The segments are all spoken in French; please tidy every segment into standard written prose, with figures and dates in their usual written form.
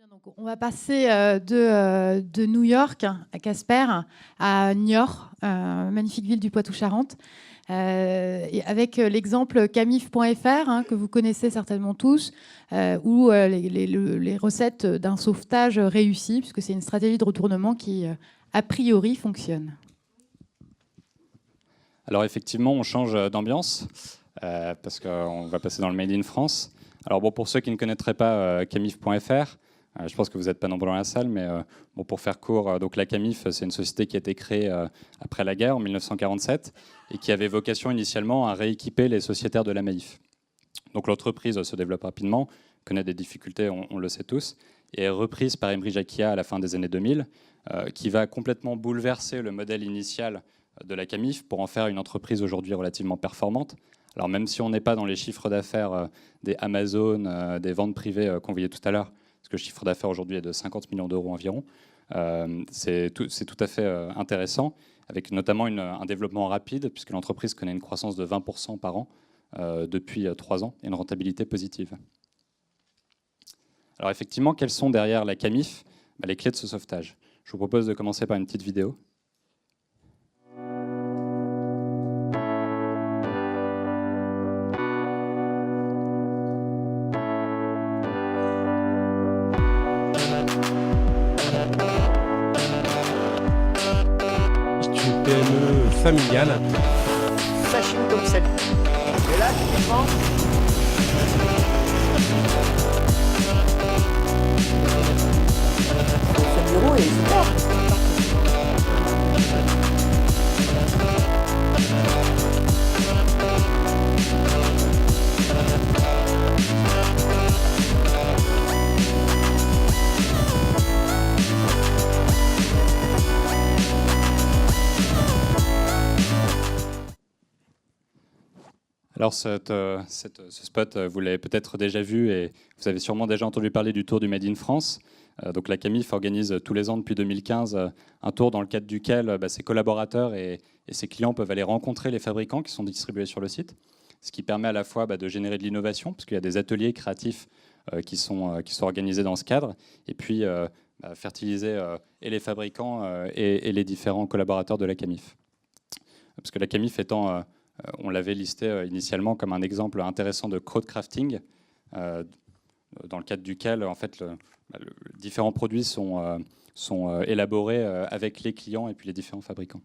Donc, on va passer de New York à Casper à Niort, magnifique ville du Poitou-Charentes, et avec l'exemple camif.fr que vous connaissez certainement tous, où les recettes d'un sauvetage réussi, puisque c'est une stratégie de retournement qui, a priori, fonctionne. Alors effectivement, on change d'ambiance parce qu'on va passer dans le Made in France. Alors bon, pour ceux qui ne connaîtraient pas camif.fr, je pense que vous n'êtes pas nombreux dans la salle, mais bon, pour faire court, donc la Camif, c'est une société qui a été créée après la guerre, en 1947, et qui avait vocation initialement à rééquiper les sociétaires de la Maïf. Donc l'entreprise se développe rapidement, connaît des difficultés, on le sait tous, et est reprise par Imri Jacquia à la fin des années 2000, qui va complètement bouleverser le modèle initial de la Camif pour en faire une entreprise aujourd'hui relativement performante. Alors même si on n'est pas dans les chiffres d'affaires des Amazon, des ventes privées qu'on voyait tout à l'heure, parce que le chiffre d'affaires aujourd'hui est de 50 millions d'euros environ, c'est tout à fait intéressant, avec notamment un développement rapide, puisque l'entreprise connaît une croissance de 20% par an depuis 3 ans, et une rentabilité positive. Alors effectivement, quelles sont derrière la Camif les clés de ce sauvetage? Je vous propose de commencer par une petite vidéo. PME familiale. Machine comme celle. Et là, typiquement, ce bureau est super. Alors ce spot, vous l'avez peut-être déjà vu et vous avez sûrement déjà entendu parler du Tour du Made in France. Donc la Camif organise tous les ans depuis 2015 un tour dans le cadre duquel ses collaborateurs et ses clients peuvent aller rencontrer les fabricants qui sont distribués sur le site, ce qui permet à la fois de générer de l'innovation, parce qu'il y a des ateliers créatifs qui sont organisés dans ce cadre, et puis fertiliser et les fabricants et les différents collaborateurs de la Camif. Parce que la Camif étant... on l'avait listé initialement comme un exemple intéressant de crowdcrafting, dans le cadre duquel en fait, différents produits sont élaborés avec les clients et puis les différents fabricants.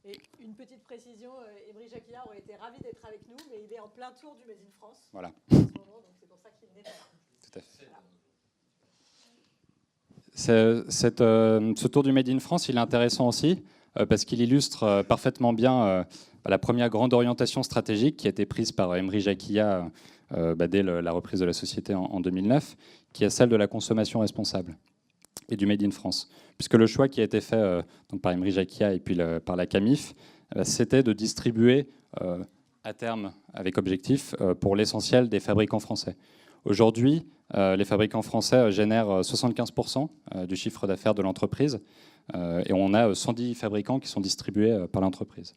Et une petite précision, Imri Jacquia aurait été ravi d'être avec nous, mais il est en plein tour du Made in France. Voilà. En ce moment, donc c'est pour ça qu'il n'est pas là. Tout à fait. Ce tour du Made in France, il est intéressant aussi parce qu'il illustre parfaitement bien la première grande orientation stratégique qui a été prise par Imri Jacquia dès la reprise de la société en 2009, qui est celle de la consommation responsable et du Made in France. Puisque le choix qui a été fait donc par Imri Jacquia et puis par la Camif, c'était de distribuer à terme, avec objectif, pour l'essentiel des fabricants français. Aujourd'hui, les fabricants français génèrent 75% du chiffre d'affaires de l'entreprise et on a 110 fabricants qui sont distribués par l'entreprise.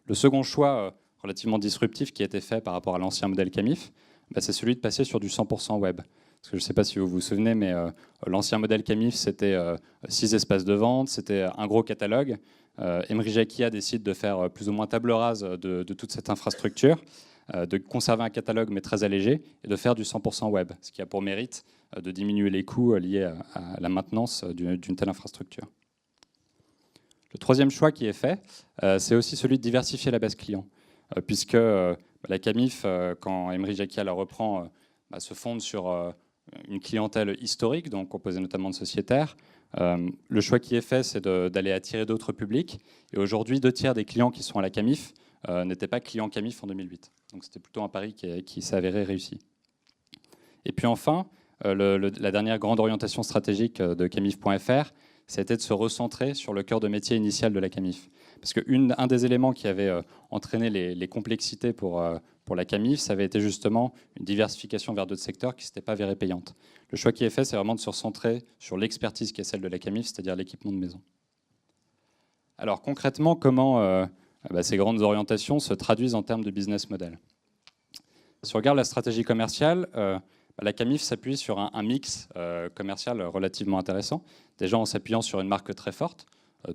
Le second choix relativement disruptif qui a été fait par rapport à l'ancien modèle Camif, c'est celui de passer sur du 100% web. Parce que je ne sais pas si vous vous souvenez, mais l'ancien modèle Camif, c'était 6 espaces de vente, c'était un gros catalogue. Imri Jacquia décide de faire plus ou moins table rase de toute cette infrastructure, de conserver un catalogue mais très allégé et de faire du 100% web, ce qui a pour mérite de diminuer les coûts liés à la maintenance d'une telle infrastructure. Le troisième choix qui est fait, c'est aussi celui de diversifier la base client, puisque la Camif, quand Imri Jacquia la reprend, se fonde sur une clientèle historique, donc composée notamment de sociétaires. Le choix qui est fait, c'est d'aller attirer d'autres publics. Et aujourd'hui, 2/3 des clients qui sont à la Camif n'étaient pas clients Camif en 2008. Donc c'était plutôt un pari qui s'est avéré réussi. Et puis enfin, la dernière grande orientation stratégique de camif.fr, c'était de se recentrer sur le cœur de métier initial de la Camif. Parce qu'un des éléments qui avait entraîné les complexités pour la Camif, ça avait été justement une diversification vers d'autres secteurs qui ne s'étaient pas avérées payantes. Le choix qui est fait, c'est vraiment de se recentrer sur l'expertise qui est celle de la Camif, c'est-à-dire l'équipement de maison. Alors concrètement, comment ces grandes orientations se traduisent en termes de business model? Si on regarde la stratégie commerciale, la Camif s'appuie sur un mix commercial relativement intéressant. Déjà en s'appuyant sur une marque très forte,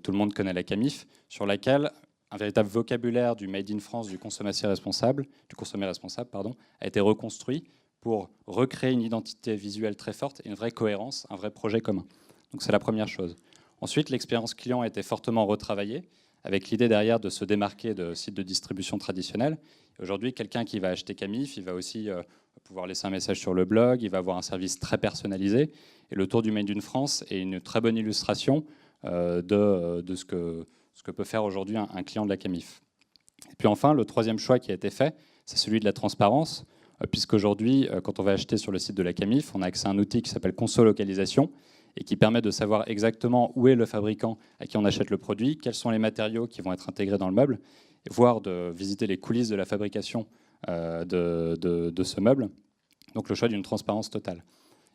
tout le monde connaît la Camif, sur laquelle un véritable vocabulaire du Made in France, du consommé responsable, a été reconstruit pour recréer une identité visuelle très forte et une vraie cohérence, un vrai projet commun. Donc c'est la première chose. Ensuite, l'expérience client a été fortement retravaillée, avec l'idée derrière de se démarquer de sites de distribution traditionnels. Aujourd'hui, quelqu'un qui va acheter Camif, il va aussi pouvoir laisser un message sur le blog, il va avoir un service très personnalisé. Et le tour du Made in France est une très bonne illustration de ce que peut faire aujourd'hui un client de la Camif. Et puis enfin, le troisième choix qui a été fait, c'est celui de la transparence, puisqu'aujourd'hui, quand on va acheter sur le site de la Camif, on a accès à un outil qui s'appelle Consolocalisation et qui permet de savoir exactement où est le fabricant à qui on achète le produit, quels sont les matériaux qui vont être intégrés dans le meuble, voire de visiter les coulisses de la fabrication de ce meuble. Donc le choix d'une transparence totale.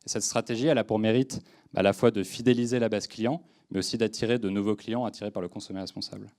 Et cette stratégie, elle a pour mérite à la fois de fidéliser la base client, mais aussi d'attirer de nouveaux clients attirés par le consommé responsable.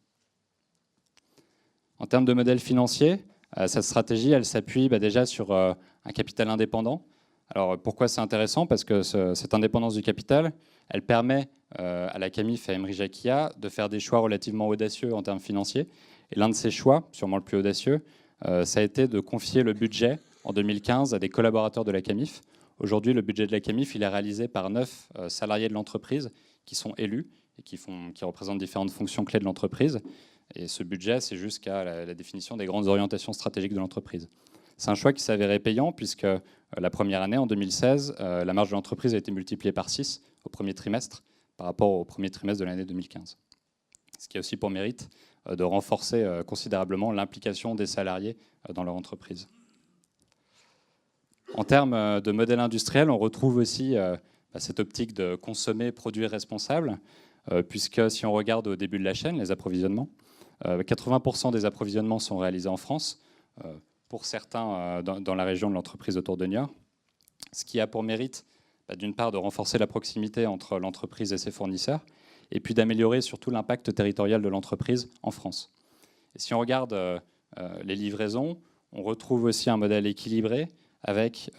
En termes de modèle financier, cette stratégie, elle s'appuie déjà sur un capital indépendant. Alors pourquoi c'est intéressant? Parce que cette indépendance du capital, elle permet à la Camif et à Emery Jacquia de faire des choix relativement audacieux en termes financiers. Et l'un de ces choix, sûrement le plus audacieux, ça a été de confier le budget en 2015 à des collaborateurs de la Camif. Aujourd'hui, le budget de la Camif, il est réalisé par 9 salariés de l'entreprise qui sont élus et qui représentent différentes fonctions clés de l'entreprise. Et ce budget, c'est jusqu'à la définition des grandes orientations stratégiques de l'entreprise. C'est un choix qui s'avérait payant puisque la première année, en 2016, la marge de l'entreprise a été multipliée par 6 au premier trimestre par rapport au premier trimestre de l'année 2015. Ce qui a aussi pour mérite de renforcer considérablement l'implication des salariés dans leur entreprise. En termes de modèle industriel, on retrouve aussi cette optique de consommer, produire responsable, puisque si on regarde au début de la chaîne, les approvisionnements, 80% des approvisionnements sont réalisés en France, pour certains dans la région de l'entreprise autour de Niort, ce qui a pour mérite d'une part de renforcer la proximité entre l'entreprise et ses fournisseurs, et puis d'améliorer surtout l'impact territorial de l'entreprise en France. Et si on regarde les livraisons, on retrouve aussi un modèle équilibré avec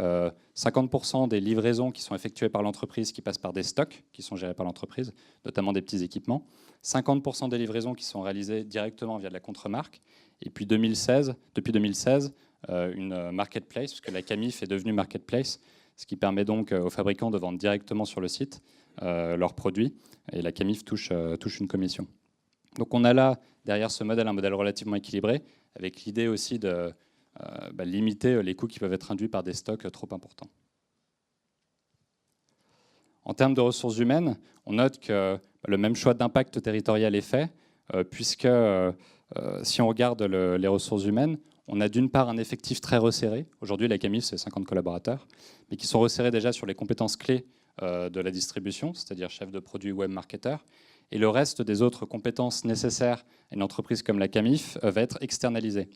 50% des livraisons qui sont effectuées par l'entreprise qui passent par des stocks qui sont gérés par l'entreprise, notamment des petits équipements, 50% des livraisons qui sont réalisées directement via de la contre-marque, et puis depuis 2016, une marketplace, puisque la Camif est devenue marketplace, ce qui permet donc aux fabricants de vendre directement sur le site leurs produits, et la Camif touche une commission. Donc on a là, derrière ce modèle, un modèle relativement équilibré, avec l'idée aussi de limiter les coûts qui peuvent être induits par des stocks trop importants. En termes de ressources humaines, on note que le même choix d'impact territorial est fait, puisque si on regarde les ressources humaines, on a d'une part un effectif très resserré. Aujourd'hui, la Camif, c'est 50 collaborateurs, mais qui sont resserrés déjà sur les compétences clés de la distribution, c'est-à-dire chef de produit, web marketeur. Et le reste des autres compétences nécessaires à une entreprise comme la Camif va être externalisé.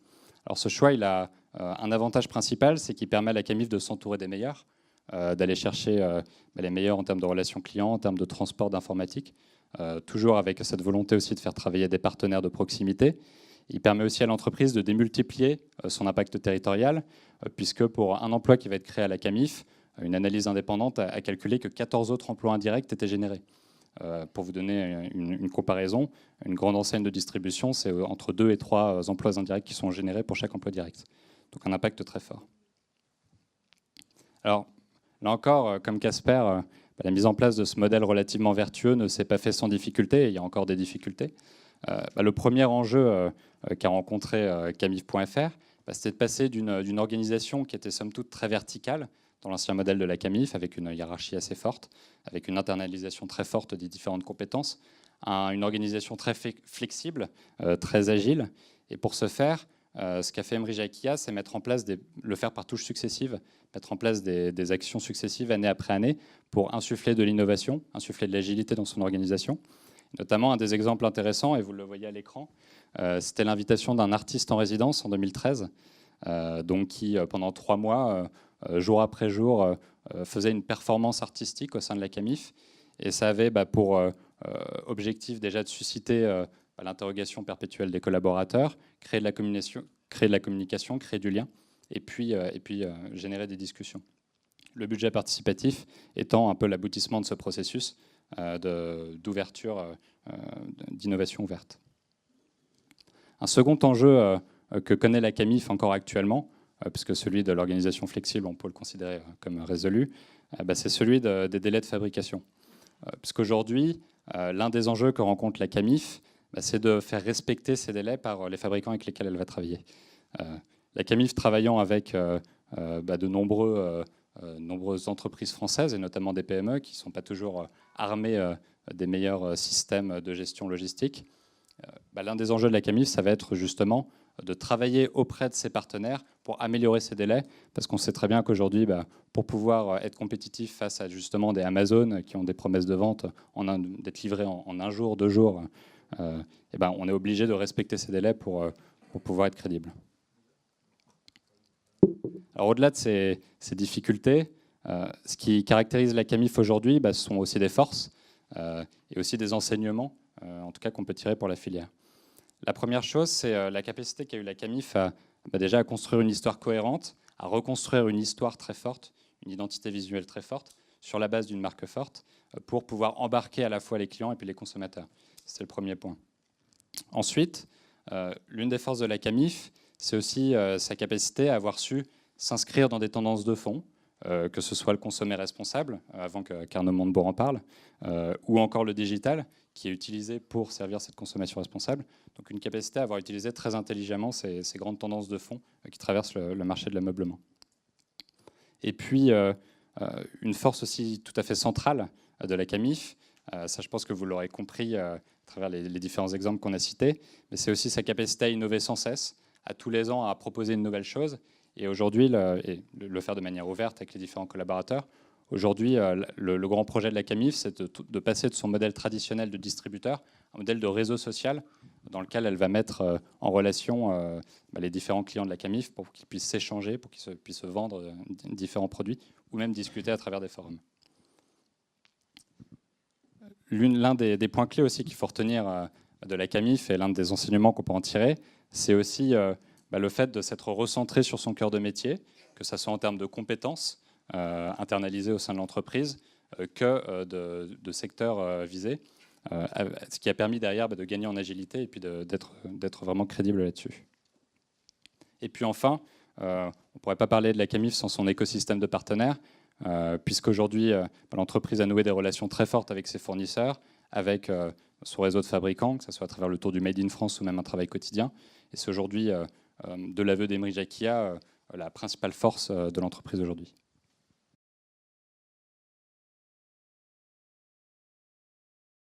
Alors ce choix, il a un avantage principal, c'est qu'il permet à la Camif de s'entourer des meilleurs, d'aller chercher les meilleurs en termes de relations clients, en termes de transport d'informatique, toujours avec cette volonté aussi de faire travailler des partenaires de proximité. Il permet aussi à l'entreprise de démultiplier son impact territorial, puisque pour un emploi qui va être créé à la Camif, une analyse indépendante a calculé que 14 autres emplois indirects étaient générés. Pour vous donner une comparaison, une grande enseigne de distribution, c'est entre 2 et 3 emplois indirects qui sont générés pour chaque emploi direct. Donc un impact très fort. Alors, là encore, comme Casper, la mise en place de ce modèle relativement vertueux ne s'est pas fait sans difficulté, et il y a encore des difficultés. Le premier enjeu qu'a rencontré Camif.fr, c'était de passer d'une organisation qui était somme toute très verticale, dans l'ancien modèle de la Camif, avec une hiérarchie assez forte, avec une internalisation très forte des différentes compétences, à une organisation très flexible, très agile. Et pour ce faire, ce qu'a fait Emery Jacquia, c'est mettre en place le faire par touches successives, mettre en place des actions successives année après année pour insuffler de l'innovation, insuffler de l'agilité dans son organisation. Notamment, un des exemples intéressants, et vous le voyez à l'écran, c'était l'invitation d'un artiste en résidence en 2013, donc qui, pendant 3 mois, jour après jour, faisait une performance artistique au sein de la Camif. Et ça avait pour objectif déjà de susciter l'interrogation perpétuelle des collaborateurs, créer de la communication, créer du lien, et puis générer des discussions. le budget participatif étant un peu l'aboutissement de ce processus d'ouverture, d'innovation ouverte. Un second enjeu que connaît la CAMIF encore actuellement, puisque celui de l'organisation flexible, on peut le considérer comme résolu, c'est celui des délais de fabrication. Puisqu'aujourd'hui, l'un des enjeux que rencontre la CAMIF, c'est de faire respecter ces délais par les fabricants avec lesquels elle va travailler. La CAMIF travaillant avec de nombreuses entreprises françaises, et notamment des PME, qui ne sont pas toujours armées des meilleurs systèmes de gestion logistique. L'un des enjeux de la CAMIF, ça va être justement de travailler auprès de ses partenaires pour améliorer ces délais, parce qu'on sait très bien qu'aujourd'hui, pour pouvoir être compétitif face à justement des Amazon qui ont des promesses de vente d'être livrés en 1 jour, 2 jours, on est obligé de respecter ces délais pour pouvoir être crédible. Alors au-delà de ces difficultés, ce qui caractérise la CAMIF aujourd'hui, ce sont aussi des forces et aussi des enseignements, en tout cas qu'on peut tirer pour la filière. La première chose, c'est la capacité qu'a eu la CAMIF déjà à construire une histoire cohérente, à reconstruire une histoire très forte, une identité visuelle très forte, sur la base d'une marque forte, pour pouvoir embarquer à la fois les clients et puis les consommateurs. C'est le premier point. Ensuite, l'une des forces de la CAMIF, c'est aussi sa capacité à avoir su s'inscrire dans des tendances de fond, que ce soit le consommer responsable, avant qu'Arnaud Montebourg en parle, ou encore le digital, qui est utilisé pour servir cette consommation responsable. Donc une capacité à avoir utilisé très intelligemment ces grandes tendances de fond qui traversent le marché de l'ameublement. Et puis, une force aussi tout à fait centrale de la CAMIF, ça je pense que vous l'aurez compris à travers les différents exemples qu'on a cités, mais c'est aussi sa capacité à innover sans cesse, à tous les ans à proposer une nouvelle chose, et aujourd'hui, le faire de manière ouverte avec les différents collaborateurs. Aujourd'hui, le grand projet de la CAMIF, c'est de passer de son modèle traditionnel de distributeur à un modèle de réseau social dans lequel elle va mettre en relation les différents clients de la CAMIF pour qu'ils puissent s'échanger, pour qu'ils puissent se vendre différents produits ou même discuter à travers des forums. L'un des points clés aussi qu'il faut retenir de la CAMIF et l'un des enseignements qu'on peut en tirer, c'est aussi le fait de s'être recentré sur son cœur de métier, que ce soit en termes de compétences internalisées au sein de l'entreprise que de secteurs visés, ce qui a permis derrière de gagner en agilité et puis d'être vraiment crédible là-dessus. Et puis enfin, on ne pourrait pas parler de la CAMIF sans son écosystème de partenaires, puisqu'aujourd'hui, l'entreprise a noué des relations très fortes avec ses fournisseurs, avec son réseau de fabricants, que ce soit à travers le tour du Made in France ou même un travail quotidien. Et c'est aujourd'hui, de l'aveu d'Emery Jacquia, la principale force de l'entreprise aujourd'hui.